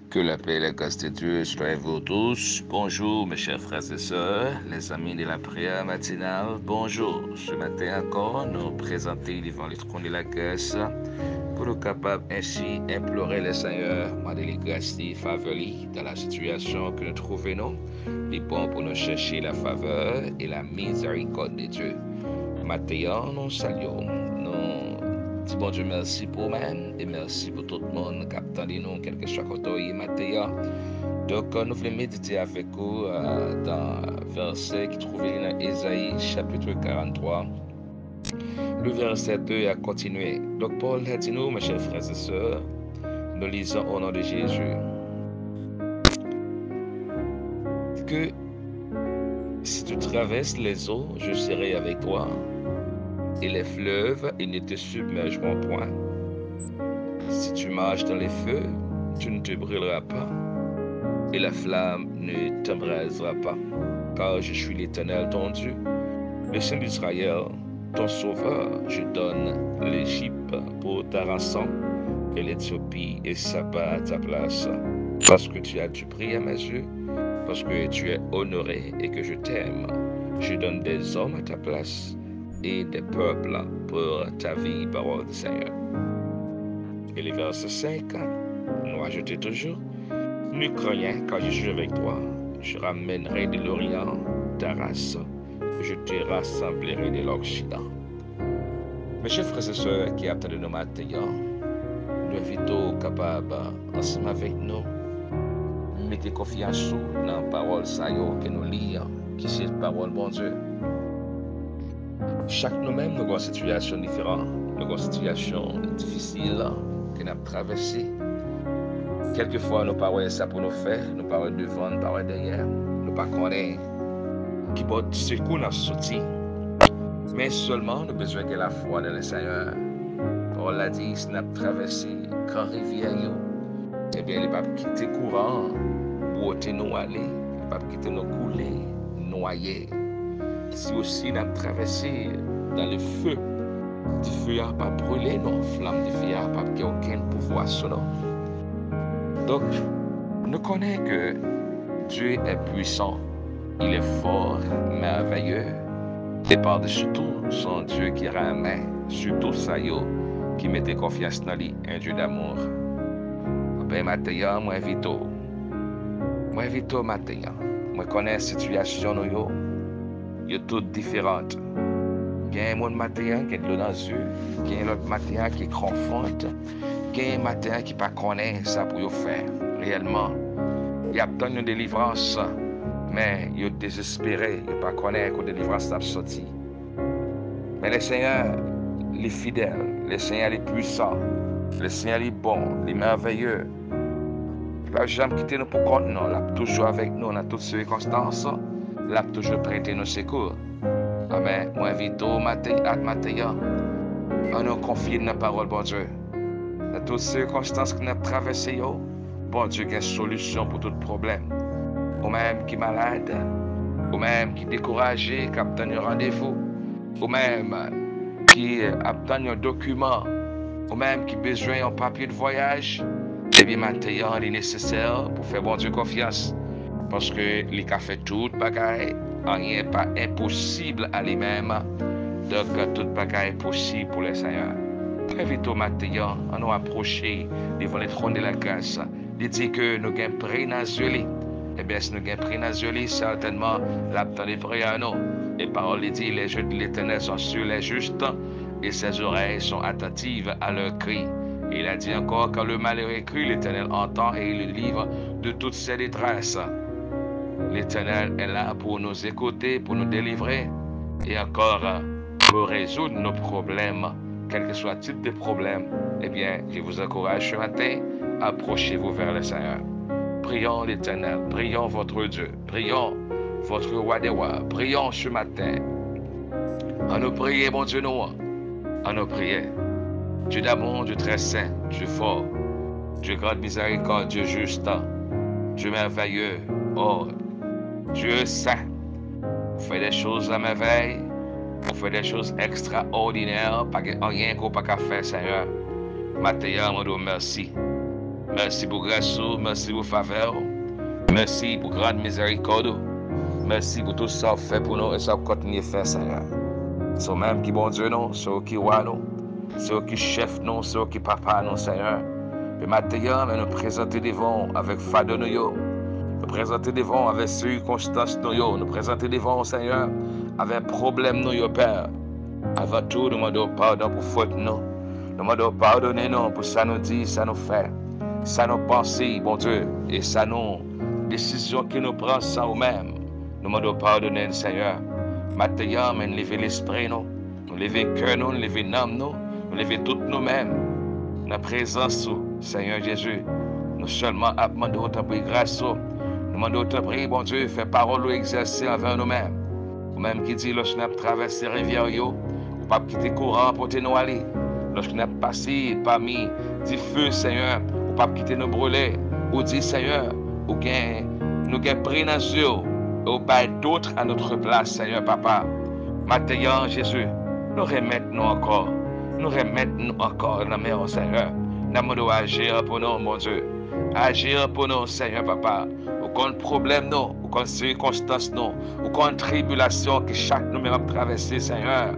Que la paix et la grâce de Dieu soient avec vous tous. Bonjour mes chers frères et sœurs, les amis de la prière matinale. Bonjour. Ce matin encore, nous présenter devant le trône de la grâce pour nous capables ainsi implorer le Seigneur, demander les grâces et faveurs dans la situation que nous trouvons. Il est bon pour nous chercher la faveur et la miséricorde de Dieu. Maintenant, nous saluons. Nous bon Dieu merci pour vous-même et merci pour tout le monde qui attend de nous, quel que soit côté matin. Donc, nous voulons méditer avec vous dans le verset qui trouve dans Ésaïe chapitre 43. Le verset 2 a continué. Donc, Paul a dit nous, mes chers frères et sœurs, nous lisons au nom de Jésus, que si tu traverses les eaux, je serai avec toi, et les fleuves, ils ne te submergeront point. Si tu marches dans les feux, tu ne te brûleras pas, et la flamme ne t'embrasera pas, car je suis l'Éternel ton Dieu, le Saint d'Israël, ton Sauveur. Je donne l'Égypte pour ta rançon, et l'Éthiopie et Saba à ta place, parce que tu as du prix à mes yeux, parce que tu es honoré et que je t'aime. Je donne des hommes à ta place et des peuples pour ta vie, parole du Seigneur. Et le verset 5, nous ajoutons toujours, ne crains rien, car je suis avec toi. Je ramènerai de l'Orient ta race, je te rassemblerai de l'Occident. Mes chers frères et sœurs qui attendent nos matins, nous invitons capables, ensemble avec nous, mettez confiance dans la parole que nous lisons, qui c'est la parole bon Dieu. Chaque nous-mêmes, nous avons une situation différente, nous avons une situation difficile que nous avons traversée. Quelquefois, nous parlons ça pour nous faire, nous parlons devant, nous parlons derrière, nous ne connaissons pas qui peut ce qu'on a sorti. Mais seulement, nous avons besoin de la foi dans le Seigneur. Paul l'a dit, si nous avons traversé grand rivière, eh bien, il ne va pas quitter courant, pour nous aller, il ne va pas quitter nous couler, noyer. Si aussi nous avons traversé dans le feu, le feu n'a pas brûlé, non, flamme de feu n'a pas aucun pouvoir sur nous. Donc, nous connaissons que Dieu est puissant, il est fort, merveilleux, et par-dessus tout, son Dieu qui ramène sur tout ça, qui mettait confiance dans lui, un Dieu d'amour. Ben, maintenant, moi, invite maintenant. Moi, connais la situation, il est toutes différentes. Il y a un monde matin qui est de l'eau dans les yeux, il y a un autre matin qui est confronte, il y a un matin qui ne connaît pas ça pour faire réellement. Il y a tant de délivrance, mais il est désespéré, il ne connaît pas que la délivrance a sorti. Mais le Seigneur, il est fidèle, le Seigneur est puissant, le Seigneur est bon, il est merveilleux. Il ne va jamais quitter nous pour compte, non. Il est toujours avec nous dans toutes circonstances. Il a toujours prêté nos secours. Amen. Moi, invite au matin, à nous confier dans la parole, bon Dieu. Dans toutes circonstances que nous avons traversées, bon Dieu, il y a une solution pour tout problème. Ou même qui est malade, ou même qui est découragé, qui attend un rendez-vous, ou même qui attend un document, ou même qui a besoin d'un papier de voyage. Eh bien, maintenant, il est nécessaire pour faire bon Dieu confiance. Parce que il a fait tout bagaille, rien n'est pas impossible à lui-même. Donc, tout bagaille est possible pour le Seigneur. Très vite au matin, on nous approcher devant le trône de la grâce. Il dit que nous avons pris dans les eh bien, si nous avons pris dans les certainement, l'abtemps des prières à nous. Les paroles dit, les yeux de l'Éternel sont sur les justes et ses oreilles sont attentives à leurs cris. Et il a dit encore, quand le malheureux crie, l'Éternel entend et il le livre de toutes ses détresses. L'Éternel est là pour nous écouter, pour nous délivrer et encore pour résoudre nos problèmes, quel que soit le type de problème. Eh bien, je vous encourage ce matin, approchez-vous vers le Seigneur. Prions l'Éternel, prions votre Dieu, prions votre roi des rois, prions ce matin. À nous prier, mon Dieu, nous, à nous prier. Dieu d'amour, Dieu très saint, Dieu fort, Dieu grande miséricorde, Dieu juste, Dieu merveilleux, oh, Dieu saint. Vous faites des choses à merveille, vous faites des choses extraordinaires, pas rien qu'on n'a pas faire, Seigneur. Matin, on vous remercie. Merci pour grâce, merci pour faveur. Merci pour grande miséricorde. Merci pour tout ça fait pour nous et ça continue à faire, Seigneur. C'est même qui bon Dieu, non, c'est qui roi, non, c'est qui chef, non, c'est qui papa, non, Seigneur. Et maintenant, nous présenter devant avec fado, nous présenter devant avec circonstances, nous présenter devant, Seigneur, avec problème, nous, Père. Avant tout, nous demandons pardon pour faute, nous. Nous demandons pardonner, nous, pour ça nous dit, ça nous fait, ça nous pense, bon Dieu, et ça nous décision qui nous prend sans nous-mêmes. Nous demandons pardonner, Seigneur. Maintenant, nous lever l'esprit, nous lever le cœur, nous lever l'âme, nous lever tout nous-mêmes. Dans présence, Seigneur Jésus, nous seulement demandons autant pour grâce, nous demandons autant pour, bon Dieu, faire parole ou exercer envers nous-mêmes. Ou même qui dit, lorsque nous avons traversé la rivière, ou pas quitter courant pour nous aller. Lorsque nous avons passé parmi du feu, Seigneur, ou pas quitter nous brûler. Ou dit, Seigneur, ou nous avons pris dans les yeux, ou pas d'autres à notre place, Seigneur Papa. Maintenant, Jésus, nous remettons encore. Nous remettons encore dans la main, Seigneur. Nous devons agir pour nous, mon Dieu. Agir pour nous, Seigneur Papa. Aucun problème, non. Aucune circonstance, non. Aucune tribulation que chaque nous a traversé, Seigneur.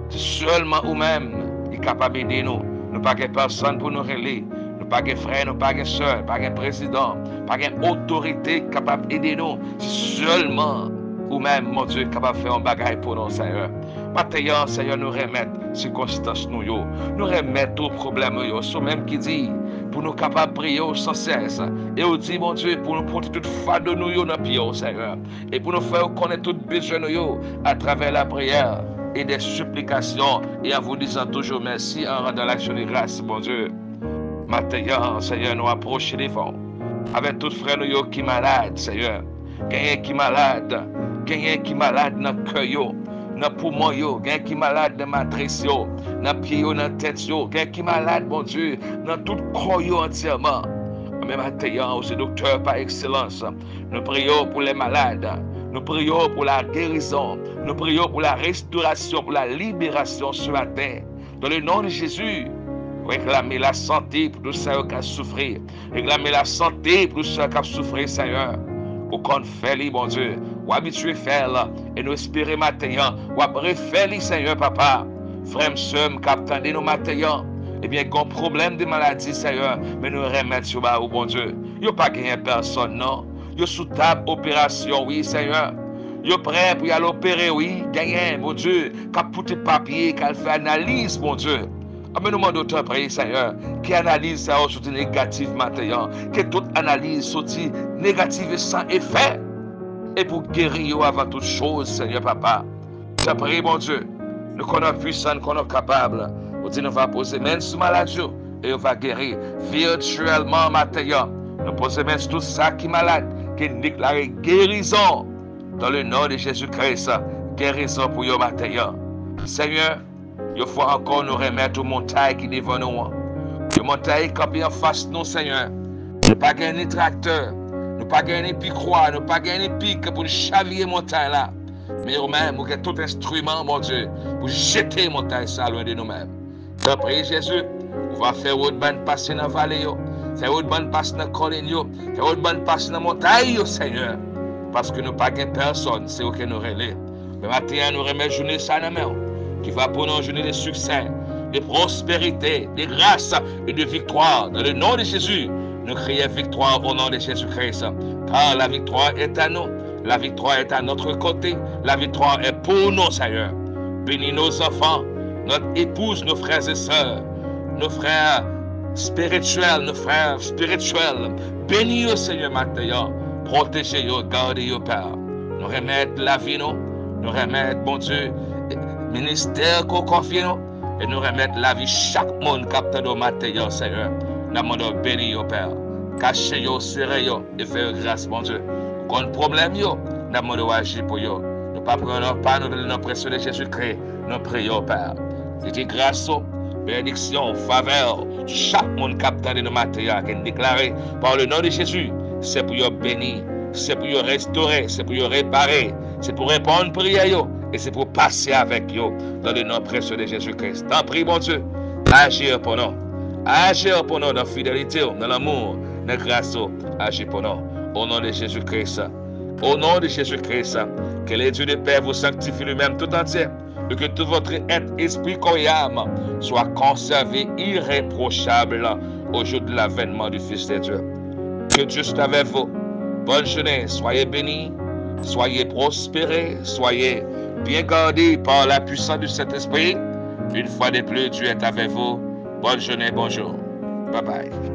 Seulement nous-mêmes qui est capable d'aider nous. Nous n'avons pas personne pour nous relayer. Nous n'avons pas de frères, nous n'avons pas de soeurs, nous n'avons pas de président, pas d'autorité capable d'aider nous. Seulement nous-mêmes, mon Dieu, capable de faire un bagage pour nous, Seigneur. Maintenant, Seigneur, nous remettre circonstances nous, nous remettre tout problème, ce même qui dit, pour nous capables de prier sans cesse. Et on dit, mon Dieu, pour nous porter toute fade de nous dans le pied, Seigneur. Et pour nous faire connaître tout besoin nous à travers la prière et des supplications. Et en vous disant toujours merci, en rendant l'action de grâce, mon Dieu. Maintenant, Seigneur, nous approchons devant. Avec tous frères nous qui sont malades, Seigneur. Quelqu'un qui est malade. Quelqu'un qui est malade dans le cœur. Dans le poumon, quelqu'un qui est malade dans la matrice, dans le pied, dans la tête, quelqu'un qui est malade, mon Dieu, dans tout le corps entièrement. Même maintenant, aussi docteur par excellence, nous prions pour les malades, nous prions pour la guérison, nous prions pour la restauration, pour la libération sur la terre. Dans le nom de Jésus, réclamez la santé pour tous ceux qui ont souffert. Réclamez la santé pour tous ceux qui ont souffert, Seigneur. Ou qu'on fait, mon Dieu, ou habitué à faire, et nous espérons maintenant, ou après faire, Seigneur, Papa. Frère, soeur, captain, nous maintenant, eh bien, qu'on problème de maladie, Seigneur, mais nous remettre sur vous, bon Dieu. Il n'y a pas gagné personne, non. Il y a sous table opération, oui, Seigneur. Il est prêt pour y aller opérer, oui, gagner, mon Dieu, qu'à poutre papier, qu'à faire analyse, mon Dieu. Mais nous demandons d'autres prier, Seigneur, qui analyse ça soit négative maintenant, que toute analyse soit négative et sans effet. Et pour guérir avant toute chose, Seigneur Papa. Je prie, mon Dieu, nous connaissons puissant, nous connaissons capable. Nous disons, nous va poser main sur maladie et on va guérir virtuellement maintenant. Nous posons main sur tout ça qui est malade, qui déclare guérison dans le nom de Jésus-Christ. Guérison pour vous maintenant. Seigneur, il faut encore nous remettre aux montagnes qui devant nous. Les montagnes qui en face nous, Seigneur. Nous pas gagner tracteur, nous pas gagner pic-croix, nous pas gagner pic pour chaviller les montagnes là. Mais nous-mêmes, nous avons tout instrument, mon Dieu, pour jeter les montagnes ça loin de nous-mêmes. Je prie Jésus, on va faire autre bonne passer dans la vallée, faire autre bonne passer dans la colline, faire autre bonne passer dans la montagne, Seigneur. Parce que nous pas gagner personne, c'est eux qui nous relèvent. Mais maintenant, nous remettons journée ça dans la main. Qui va pour nous journée de succès, de prospérité, de grâce et de victoire. Dans le nom de Jésus, nous crions victoire au nom de Jésus-Christ. Car la victoire est à nous, la victoire est à notre côté, la victoire est pour nous, Seigneur. Bénis nos enfants, notre épouse, nos frères et sœurs, nos frères spirituels, Bénis-nous, Seigneur, maintenant. Protégez-nous, gardez-nous, Père. Nous remettre la vie, nous remettre, bon Dieu, ministère qu'on confie nous et nous remettre la vie chaque monde capte de matin, Seigneur. Nous demandons bénir, Père. Cachez-vous, serrez-vous et faire grâce, mon Dieu. Quand problème, nous demandons agir pour vous. Nous ne prenons pas nous de l'impression de Jésus-Christ. Nous prions, Père. C'est grâce, bénédiction, faveur. Chaque monde capte de nos matériaux qui est déclaré par le nom de Jésus. C'est pour vous bénir, c'est pour vous restaurer, c'est pour vous réparer, c'est pour répondre à prière. Et c'est pour passer avec vous dans le nom précieux de Jésus-Christ. T'en prie, mon Dieu, agir pour nous. Agir pour nous dans la fidélité, dans l'amour, dans la grâce. Agir pour nous. Au nom de Jésus-Christ. Au nom de Jésus-Christ. Que les dieux de Père vous sanctifient lui-même tout entier. Et que tout votre être, esprit, corps et âme soit conservé irréprochable au jour de l'avènement du Fils de Dieu. Que Dieu soit avec vous. Bonne journée. Soyez bénis. Soyez prospérés. Soyez bien gardés par la puissance du Saint-Esprit. Une fois de plus, Dieu est avec vous. Bonne journée, bonjour. Bye bye.